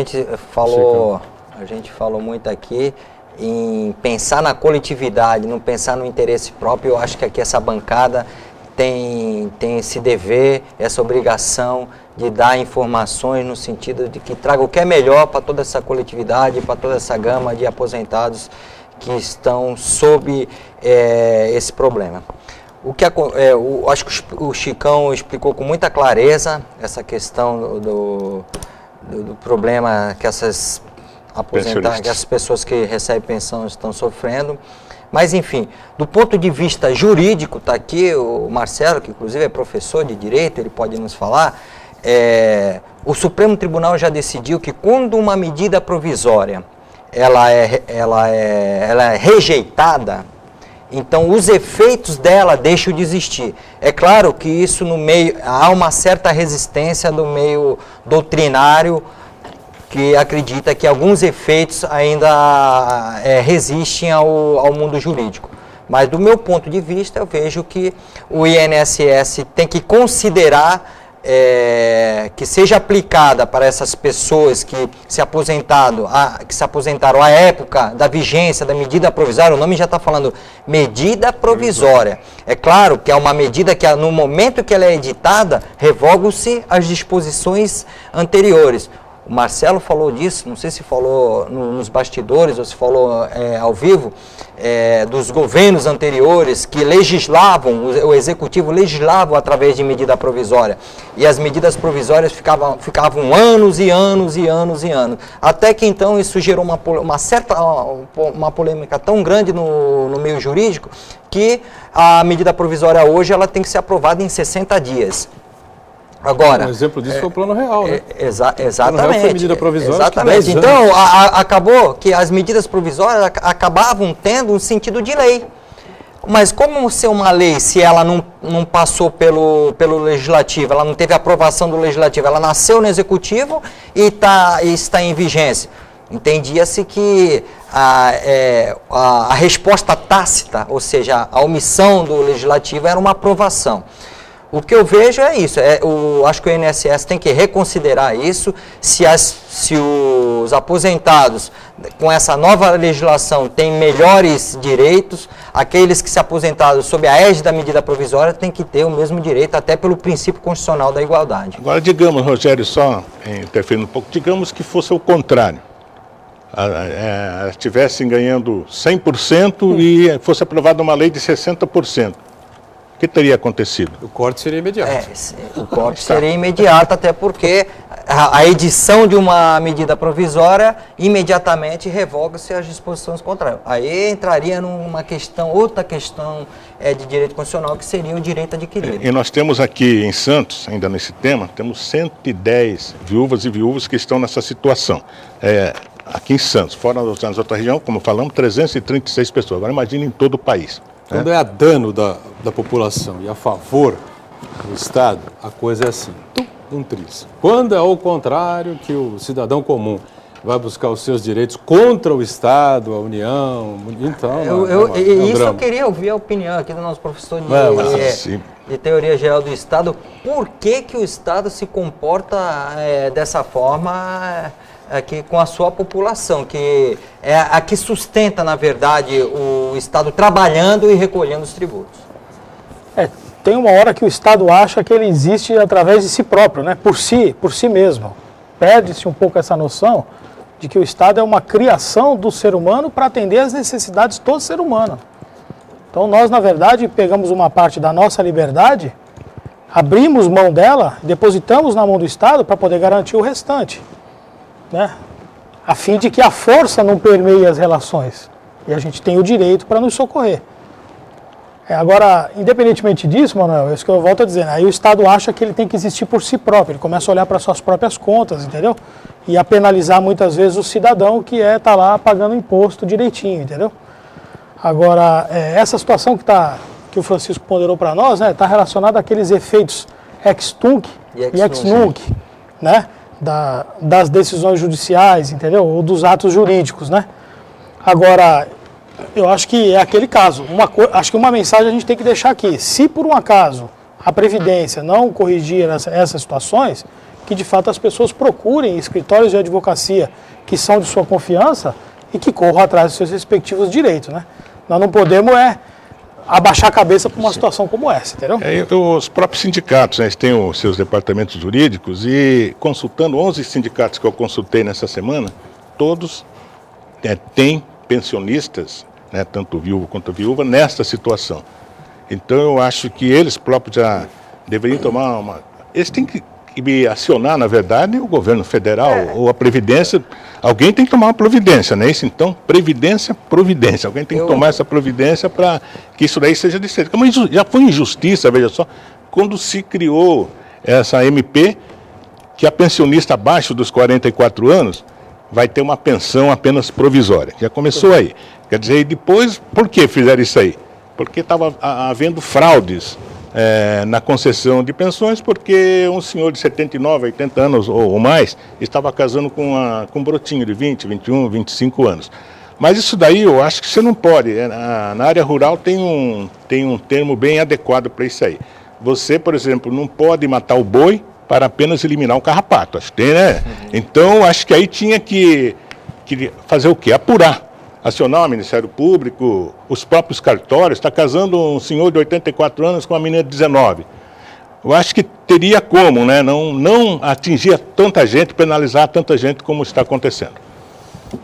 gente falou muito aqui em pensar na coletividade, não pensar no interesse próprio. Eu acho que aqui essa bancada tem esse dever, essa obrigação de dar informações no sentido de que traga o que é melhor para toda essa coletividade, para toda essa gama de aposentados que estão sob esse problema. Acho que o Chicão explicou com muita clareza essa questão do problema que essas aposentadas, que as pessoas que recebem pensão estão sofrendo. Mas, enfim, do ponto de vista jurídico, está aqui o Marcelo, que inclusive é professor de Direito, ele pode nos falar, o Supremo Tribunal já decidiu que quando uma medida provisória ela é rejeitada, então os efeitos dela deixam de existir. É claro que isso no meio, há uma certa resistência do meio doutrinário, que acredita que alguns efeitos ainda resistem ao mundo jurídico. Mas do meu ponto de vista, eu vejo que o INSS tem que considerar que seja aplicada para essas pessoas que se aposentaram à época da vigência da medida provisória. O nome já está falando medida provisória. É claro que é uma medida que no momento que ela é editada, revogam-se as disposições anteriores. O Marcelo falou disso, não sei se falou nos bastidores ou se falou ao vivo, dos governos anteriores que legislavam, o executivo legislava através de medida provisória. E as medidas provisórias ficavam anos e anos e anos e anos. Até que então isso gerou uma polêmica tão grande no meio jurídico que a medida provisória hoje ela tem que ser aprovada em 60 dias. Agora, um exemplo disso foi o Plano Real, né? Exatamente. O Plano Real foi medida provisória. Exatamente. Então, acabou que as medidas provisórias acabavam tendo um sentido de lei. Mas como ser uma lei se ela não passou pelo Legislativo, ela não teve aprovação do Legislativo, ela nasceu no Executivo e está em vigência? Entendia-se que a resposta tácita, ou seja, a omissão do legislativo era uma aprovação. O que eu vejo é isso, acho que o INSS tem que reconsiderar isso, se os aposentados com essa nova legislação têm melhores direitos, aqueles que se aposentaram sob a égide da medida provisória têm que ter o mesmo direito, até pelo princípio constitucional da igualdade. Agora, digamos, Rogério, só interferindo um pouco, digamos que fosse o contrário. Estivessem ganhando 100% e fosse aprovada uma lei de 60%. O que teria acontecido? O corte seria imediato. O corte seria imediato, até porque a edição de uma medida provisória imediatamente revoga-se as disposições contrárias. Aí entraria numa questão, outra questão de direito constitucional, que seria o direito adquirido. E nós temos aqui em Santos, ainda nesse tema, temos 110 viúvas e viúvos que estão nessa situação. Aqui em Santos, fora nas outras regiões, como falamos, 336 pessoas. Agora imagine em todo o país. Quando é a dano da população e a favor do Estado, a coisa é assim, um triz. Quando é ao contrário, que o cidadão comum vai buscar os seus direitos contra o Estado, a União, então eu queria ouvir a opinião aqui do nosso professor de Teoria Geral do Estado. Por que o Estado se comporta dessa forma aqui com a sua população, que é a que sustenta, na verdade, o Estado trabalhando e recolhendo os tributos? Tem uma hora que o Estado acha que ele existe através de si próprio, né? Por si mesmo. Perde-se um pouco essa noção de que o Estado é uma criação do ser humano para atender às necessidades de todo ser humano. Então nós, na verdade, pegamos uma parte da nossa liberdade, abrimos mão dela, depositamos na mão do Estado para poder garantir o restante, né? A fim de que a força não permeie as relações. E a gente tem o direito para nos socorrer. Agora, independentemente disso, Manuel, é isso que eu volto a dizer, né? Aí o Estado acha que ele tem que existir por si próprio, ele começa a olhar para suas próprias contas, entendeu? E a penalizar muitas vezes o cidadão que tá lá pagando imposto direitinho, entendeu? Agora, essa situação que o Francisco ponderou para nós, né, está relacionada àqueles efeitos ex-tunc e ex-nunc, né? Das decisões judiciais, entendeu? Ou dos atos jurídicos, né? Agora, eu acho que é aquele caso. Acho que uma mensagem a gente tem que deixar aqui. Se por um acaso a Previdência não corrigir essas situações, que de fato as pessoas procurem escritórios de advocacia que são de sua confiança e que corram atrás dos seus respectivos direitos, né? Nós não podemos abaixar a cabeça para uma situação como essa, entendeu? Os próprios sindicatos, né, eles têm os seus departamentos jurídicos e consultando 11 sindicatos que eu consultei nessa semana, todos têm pensionistas, né, tanto viúvo quanto viúva, nesta situação. Então eu acho que eles próprios já deveriam tomar eles têm que acionar, na verdade, o governo federal ou a Previdência. Alguém tem que tomar uma providência, não é isso? Então, providência. Alguém tem que tomar essa providência para que isso daí seja decidido. Mas já foi injustiça, veja só, quando se criou essa MP, que a pensionista abaixo dos 44 anos vai ter uma pensão apenas provisória. Já começou aí. Quer dizer, e depois, por que fizeram isso aí? Porque estava havendo fraudes na concessão de pensões, porque um senhor de 79, 80 anos ou mais estava casando com um brotinho de 20, 21, 25 anos. Mas isso daí eu acho que você não pode. Na área rural tem um termo bem adequado para isso aí. Você, por exemplo, não pode matar o boi para apenas eliminar o carrapato. Acho que tem, né? Então, acho que aí tinha que fazer o quê? Apurar. Acionar o Ministério Público, os próprios cartórios. Está casando um senhor de 84 anos com uma menina de 19. Eu acho que teria como, né? Não atingir tanta gente, penalizar tanta gente como está acontecendo.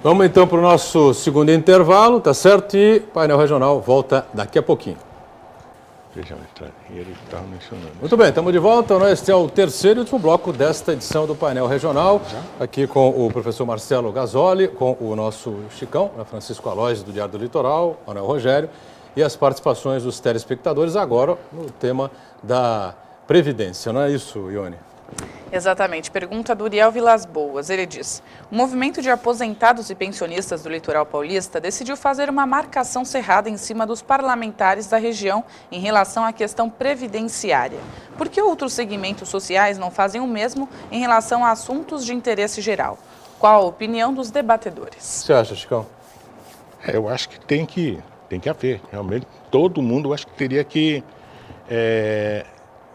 Vamos então para o nosso segundo intervalo, tá certo? E o painel regional volta daqui a pouquinho. Ele estava mencionando. Muito bem, estamos de volta. Este é o terceiro e último bloco desta edição do painel regional. Aqui com o professor Marcelo Gasoli, com o nosso Chicão, Francisco Aloysio, do Diário do Litoral, Manuel Rogério, e as participações dos telespectadores agora no tema da Previdência. Não é isso, Ione? Exatamente. Pergunta do Uriel Vilas Boas. Ele diz: o movimento de aposentados e pensionistas do litoral paulista decidiu fazer uma marcação cerrada em cima dos parlamentares da região em relação à questão previdenciária. Por que outros segmentos sociais não fazem o mesmo em relação a assuntos de interesse geral? Qual a opinião dos debatedores? O que você acha, Chicão? Eu acho que tem que haver. Realmente, todo mundo, eu acho que teria que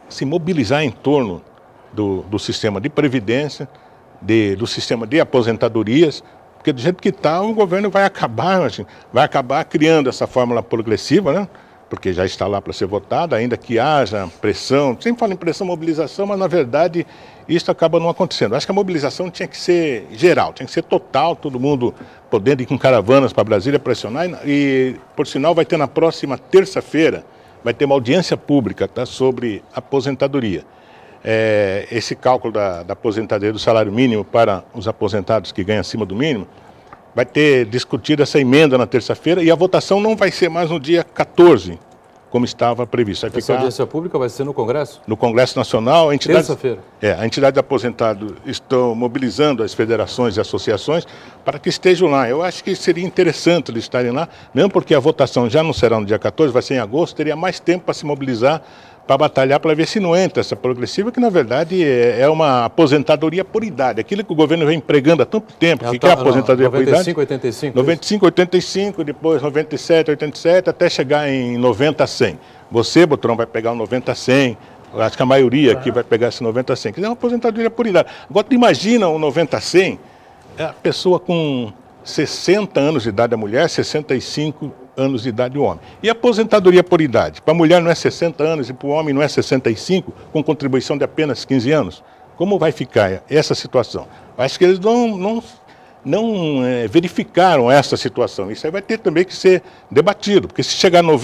se mobilizar em torno do sistema de previdência, do sistema de aposentadorias, porque do jeito que está, o governo vai acabar criando essa fórmula progressiva, né? Porque já está lá para ser votada, ainda que haja pressão, sempre fala em pressão, mobilização, mas na verdade isso acaba não acontecendo. Acho que a mobilização tinha que ser geral, tinha que ser total, todo mundo podendo ir com caravanas para Brasília pressionar, e por sinal vai ter na próxima terça-feira, vai ter uma audiência pública, tá, sobre aposentadoria. Esse cálculo da aposentadoria do salário mínimo para os aposentados que ganham acima do mínimo, vai ter discutido essa emenda na terça-feira e a votação não vai ser mais no dia 14, como estava previsto. Vai Essa audiência pública vai ser no Congresso? No Congresso Nacional. Terça-feira. A entidade de aposentados estão mobilizando as federações e associações para que estejam lá. Eu acho que seria interessante eles estarem lá, mesmo porque a votação já não será no dia 14, vai ser em agosto, teria mais tempo para se mobilizar, para batalhar, para ver se não entra essa progressiva, que na verdade é uma aposentadoria por idade. Aquilo que o governo vem empregando há tanto tempo, que é a aposentadoria por idade. 95, 85? 95, 85, depois 97, 87, até chegar em 90, 100. Você, Botrão, vai pegar o 90, 100. Eu acho que a maioria aqui vai pegar esse 90, 100. Que é uma aposentadoria por idade. Agora, tu imagina o 90, 100, é a pessoa com 60 anos de idade, a mulher, 65 anos de idade o homem. E a aposentadoria por idade? Para a mulher não é 60 anos e para o homem não é 65, com contribuição de apenas 15 anos? Como vai ficar essa situação? Acho que eles não verificaram essa situação. Isso aí vai ter também que ser debatido, porque se chegar no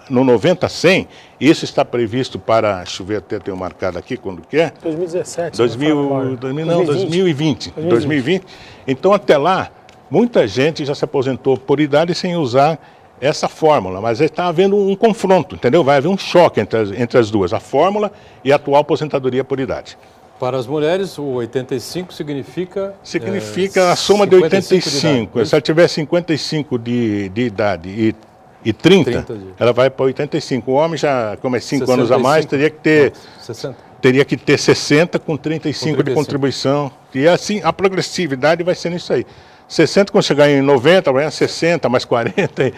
90, 100, isso está previsto para, deixa eu ver, até tenho marcado aqui quando que é? 2017. 2020. Então, até lá, muita gente já se aposentou por idade sem usar essa fórmula, mas está havendo um confronto, entendeu? Vai haver um choque entre as duas, a fórmula e a atual aposentadoria por idade. Para as mulheres, o 85 significa... Significa a soma de 85. Se ela tiver 55 de idade e 30, ela vai para 85. O homem já, como é 5 anos a mais, teria que ter... 60. Teria que ter 60 com 35 de contribuição. E assim, a progressividade vai sendo isso aí. 60, quando chegar em 90, vai 60, mais 40, e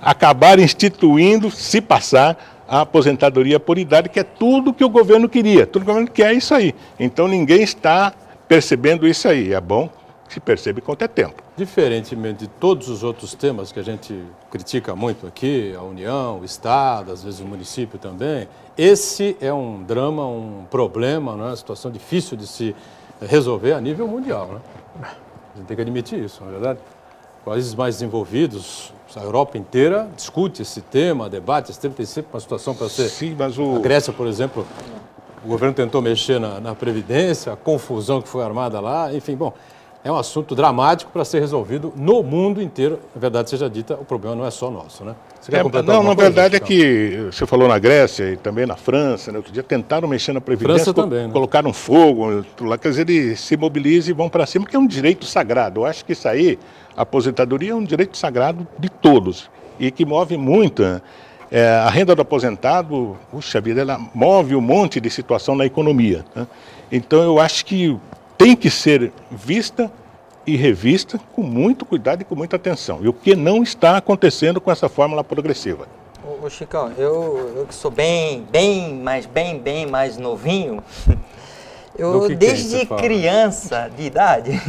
acabar instituindo, se passar, a aposentadoria por idade, que é tudo que o governo queria. Tudo que o governo quer é isso aí. Então ninguém está percebendo isso aí. É bom que se perceba enquanto é tempo. Diferentemente de todos os outros temas que a gente critica muito aqui, a União, o Estado, às vezes o município também, esse é um drama, um problema, né? Uma situação difícil de se resolver a nível mundial, né? A gente tem que admitir isso, não é verdade? Países mais desenvolvidos, a Europa inteira discute esse tema, debate esse tema, tem sempre uma situação para ser... Sim, mas A Grécia, por exemplo, o governo tentou mexer na Previdência, a confusão que foi armada lá, enfim, bom, é um assunto dramático para ser resolvido no mundo inteiro. Na verdade, seja dita, o problema não é só nosso, né? Você quer completar não, alguma na coisa, verdade Chico? é que você falou na Grécia e também na França, né? Outro dia tentaram mexer na Previdência, França também, né? Colocaram fogo, lá, quer dizer, eles se mobilizam e vão para cima, porque é um direito sagrado. Eu acho que isso aí, a aposentadoria é um direito sagrado de todos e que move muito, né? A renda do aposentado, puxa vida, ela move um monte de situação na economia, né? Então eu acho que tem que ser vista e revista com muito cuidado e com muita atenção. E o que não está acontecendo com essa fórmula progressiva. Ô Chicão, eu que sou bem mais novinho, eu desde criança de idade,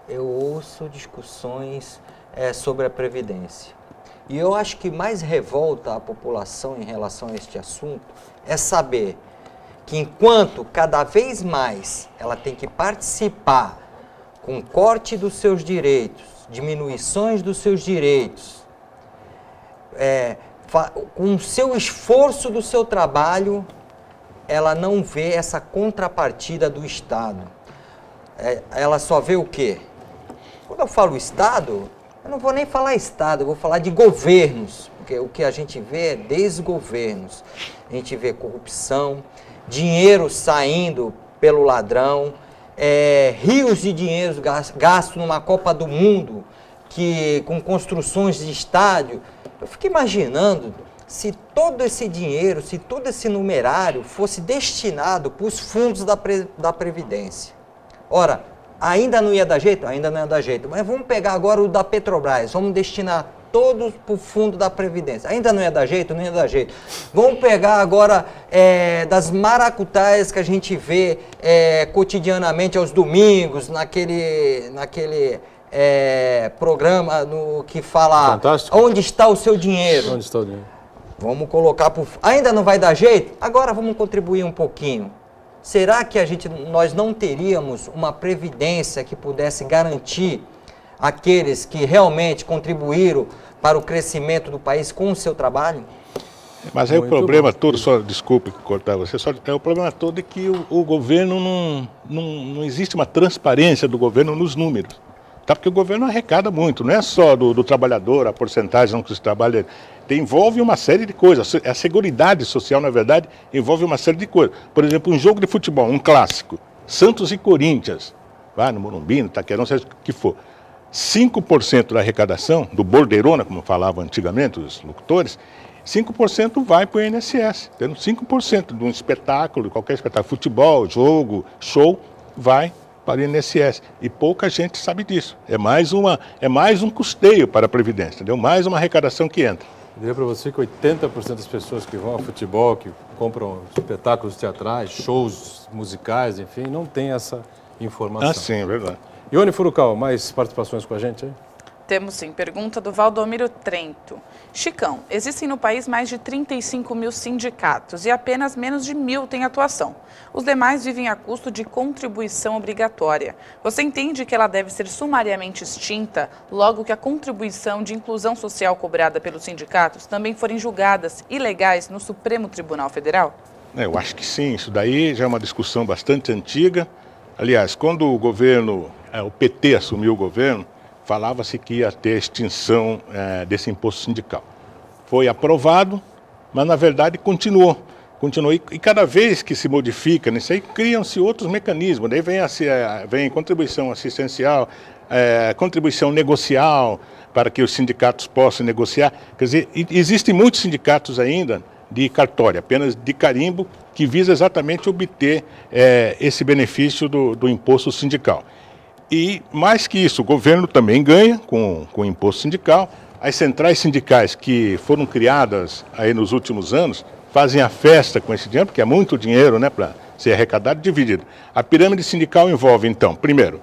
eu ouço discussões sobre a Previdência. E eu acho que mais revolta a população em relação a este assunto é saber que enquanto cada vez mais ela tem que participar com corte dos seus direitos, diminuições dos seus direitos, com o seu esforço do seu trabalho, ela não vê essa contrapartida do Estado. Ela só vê o quê? Quando eu falo Estado, eu não vou nem falar Estado, eu vou falar de governos, porque o que a gente vê é desgovernos. A gente vê corrupção, dinheiro saindo pelo ladrão, rios de dinheiro gastos numa Copa do Mundo, com construções de estádio. Eu fico imaginando se todo esse dinheiro, se todo esse numerário fosse destinado para os fundos da Previdência. Ora, Ainda não ia dar jeito? Ainda não ia dar jeito. Mas vamos pegar agora o da Petrobras, vamos destinar todos para o fundo da Previdência. Ainda não ia dar jeito? Não ia dar jeito. Vamos pegar agora das maracutaias que a gente vê cotidianamente aos domingos, naquele programa que fala Fantástico. onde está o seu dinheiro. Onde está o dinheiro? Vamos colocar ainda não vai dar jeito? Agora vamos contribuir um pouquinho. Será que nós não teríamos uma previdência que pudesse garantir aqueles que realmente contribuíram para o crescimento do país com o seu trabalho? Mas aí Muito o problema bom. todo, só desculpe cortar você, o problema todo é que o governo não existe uma transparência do governo nos números. Tá? Porque o governo arrecada muito, não é só do trabalhador, a porcentagem que se trabalha. Envolve uma série de coisas. A Seguridade Social, na verdade, envolve uma série de coisas. Por exemplo, um jogo de futebol, um clássico, Santos e Corinthians, vai no Morumbi, no Itaquerão, seja o que for. 5% da arrecadação, do bordeirona, como falavam antigamente os locutores, 5% vai para o INSS. Tendo 5% de um espetáculo, qualquer espetáculo, futebol, jogo, show, vai para o INSS. E pouca gente sabe disso. É mais um custeio para a Previdência, entendeu? Mais uma arrecadação que entra. Eu diria para você que 80% das pessoas que vão ao futebol, que compram espetáculos teatrais, shows musicais, enfim, não tem essa informação. Ah, sim, é verdade. Ione Furukawa, mais participações com a gente aí? Temos sim, pergunta do Valdomiro Trento. Chicão, existem no país mais de 35 mil sindicatos e apenas menos de 1.000 têm atuação. Os demais vivem a custo de contribuição obrigatória. Você entende que ela deve ser sumariamente extinta, logo que a contribuição de inclusão social cobrada pelos sindicatos também forem julgadas ilegais no Supremo Tribunal Federal? Eu acho que sim, isso daí já é uma discussão bastante antiga. Aliás, quando o governo, o PT assumiu o governo, falava-se que ia ter extinção desse imposto sindical. Foi aprovado, mas na verdade continuou. E cada vez que se modifica nisso aí, criam-se outros mecanismos. Daí vem contribuição assistencial, contribuição negocial, para que os sindicatos possam negociar. Quer dizer, existem muitos sindicatos ainda de cartório, apenas de carimbo, que visa exatamente obter esse benefício do imposto sindical. E, mais que isso, o governo também ganha com o imposto sindical. As centrais sindicais que foram criadas aí nos últimos anos fazem a festa com esse dinheiro, porque é muito dinheiro, né, para ser arrecadado e dividido. A pirâmide sindical envolve, então, primeiro,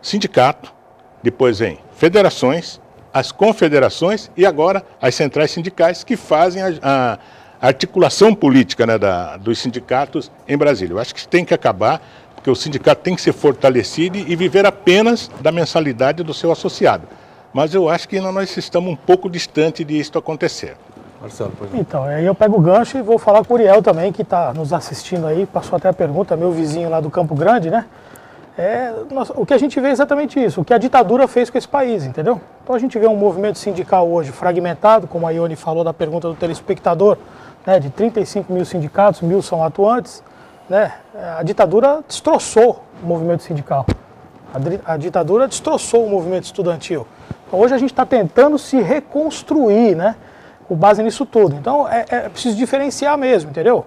sindicato, depois vem federações, as confederações e agora as centrais sindicais que fazem a articulação política, né, dos sindicatos em Brasília. Eu acho que isso tem que acabar, porque o sindicato tem que ser fortalecido e viver apenas da mensalidade do seu associado. Mas eu acho que ainda nós estamos um pouco distante disso acontecer. Marcelo, por Então, aí eu pego o gancho e vou falar com o Uriel também, que está nos assistindo aí, passou até a pergunta, meu vizinho lá do Campo Grande, né? O que a gente vê é exatamente isso, o que a ditadura fez com esse país, entendeu? Então a gente vê um movimento sindical hoje fragmentado, como a Ione falou da pergunta do telespectador, né, de 35 mil sindicatos, 1.000 são atuantes, né? A ditadura destroçou o movimento sindical, a ditadura destroçou o movimento estudantil. Então hoje a gente está tentando se reconstruir, né, com base nisso tudo. Então é preciso diferenciar mesmo, entendeu?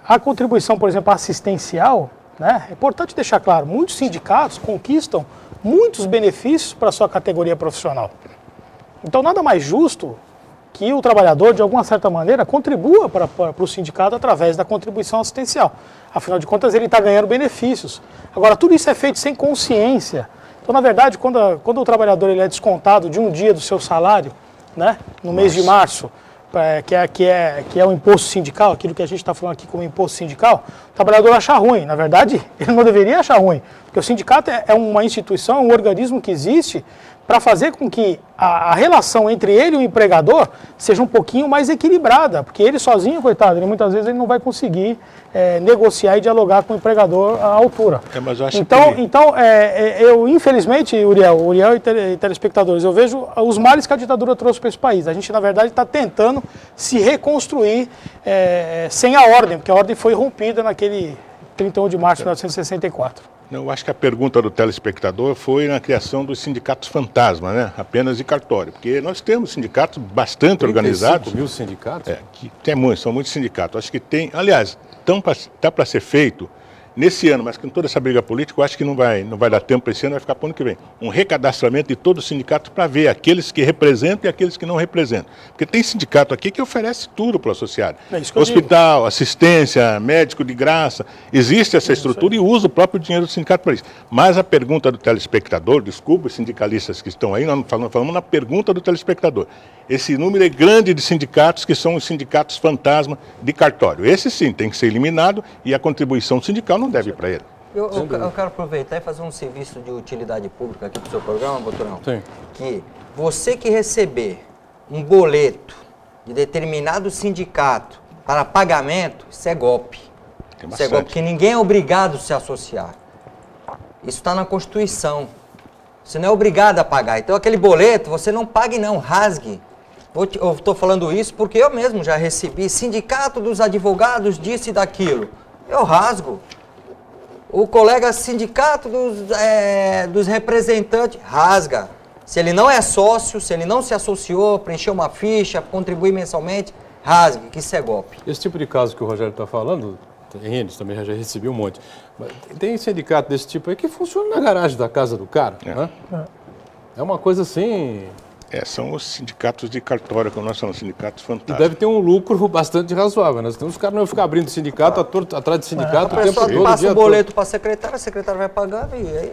A contribuição, por exemplo, assistencial, né, é importante deixar claro, muitos sindicatos conquistam muitos benefícios para a sua categoria profissional. Então nada mais justo que o trabalhador, de alguma certa maneira, contribua para o sindicato através da contribuição assistencial. Afinal de contas, ele está ganhando benefícios. Agora, tudo isso é feito sem consciência. Então, na verdade, quando o trabalhador ele é descontado de um dia do seu salário, né, no mês de março, que é o imposto sindical, aquilo que a gente está falando aqui como imposto sindical, o trabalhador acha ruim. Na verdade, ele não deveria achar ruim, porque o sindicato é uma instituição, um organismo que existe para fazer com que a relação entre ele e o empregador seja um pouquinho mais equilibrada, porque ele sozinho, coitado, muitas vezes ele não vai conseguir negociar e dialogar com o empregador à altura. Mas eu acho eu infelizmente, Uriel e telespectadores, eu vejo os males que a ditadura trouxe para esse país. A gente, na verdade, está tentando se reconstruir sem a ordem, porque a ordem foi rompida naquele 31 de março de 1964. Eu acho que a pergunta do telespectador foi na criação dos sindicatos fantasma, né? Apenas de cartório, porque nós temos sindicatos bastante organizados. 35 mil sindicatos? São muitos sindicatos. Acho que tem, aliás, está para ser feito nesse ano, mas com toda essa briga política, eu acho que não vai dar tempo para esse ano, vai ficar para o ano que vem. Um recadastramento de todos os sindicatos para ver aqueles que representam e aqueles que não representam. Porque tem sindicato aqui que oferece tudo para o associado. É isso que eu Hospital, assistência, médico de graça. Existe essa estrutura e usa o próprio dinheiro do sindicato para isso. Mas a pergunta do telespectador, desculpa os sindicalistas que estão aí, nós não falamos na pergunta do telespectador. Esse número é grande de sindicatos que são os sindicatos fantasma de cartório. Esse sim tem que ser eliminado e a contribuição sindical não deve ir para ele. Eu quero aproveitar e fazer um serviço de utilidade pública aqui para o seu programa, Boturão. Sim. Que você que receber um boleto de determinado sindicato para pagamento, isso é golpe. Isso é golpe, porque ninguém é obrigado a se associar. Isso está na Constituição. Você não é obrigado a pagar. Então aquele boleto, você não pague não, rasgue. Eu estou falando isso porque eu mesmo já recebi. Sindicato dos advogados disse daquilo. Eu rasgo. O colega sindicato dos representantes rasga. Se ele não é sócio, se ele não se associou, preencheu uma ficha, contribui mensalmente, rasgue, que isso é golpe. Esse tipo de caso que o Rogério está falando, Rennes também já recebi um monte. Mas tem sindicato desse tipo aí que funciona na garagem da casa do cara. Né? É uma coisa assim... São os sindicatos de cartório, como nós chamamos, sindicatos E fantásticos. deve ter um lucro bastante razoável, né? Senão os caras não iam ficar abrindo sindicato atrás de sindicato o tempo todo. A pessoa passa dia o boleto para a secretária vai pagando e aí...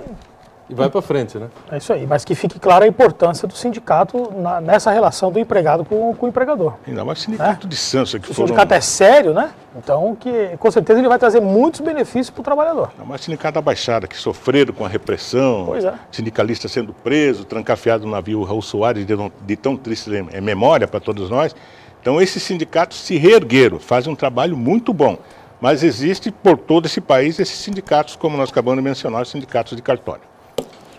E vai para frente, né? É isso aí, mas que fique clara a importância do sindicato nessa relação do empregado com o empregador. Ainda mais sindicato de Santos, que O foram... sindicato é sério, né? Então, que com certeza ele vai trazer muitos benefícios para o trabalhador. Ainda mais sindicato da Baixada, que sofreram com a repressão, Pois é. sindicalista sendo preso, trancafiado no navio Raul Soares, de tão triste memória para todos nós. Então, esses sindicatos se reergueram, fazem um trabalho muito bom. Mas existe por todo esse país esses sindicatos, como nós acabamos de mencionar, os sindicatos de cartório.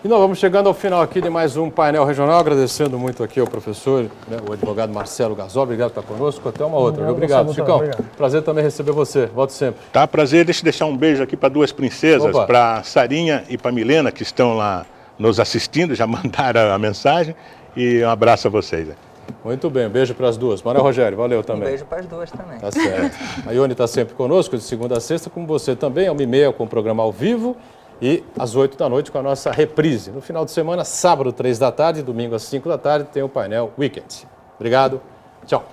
E nós vamos chegando ao final aqui de mais um painel regional, agradecendo muito aqui ao professor, né, o advogado Marcelo Gasol, obrigado por estar conosco, até uma outra. Obrigado, Chicão. Obrigado. Prazer também receber você, volto sempre. Tá, prazer, deixa eu deixar um beijo aqui para duas princesas, para Sarinha e para Milena, que estão lá nos assistindo, já mandaram a mensagem, e um abraço a vocês. Muito bem, um beijo para as duas. Maria Rogério, valeu também. Um beijo para as duas também. Tá certo. A Ione está sempre conosco, de segunda a sexta, como você também, 1h30 com o programa ao vivo e às 8 da noite com a nossa reprise. No final de semana, sábado, 3 da tarde, domingo às 5 da tarde, tem o painel Weekend. Obrigado, tchau.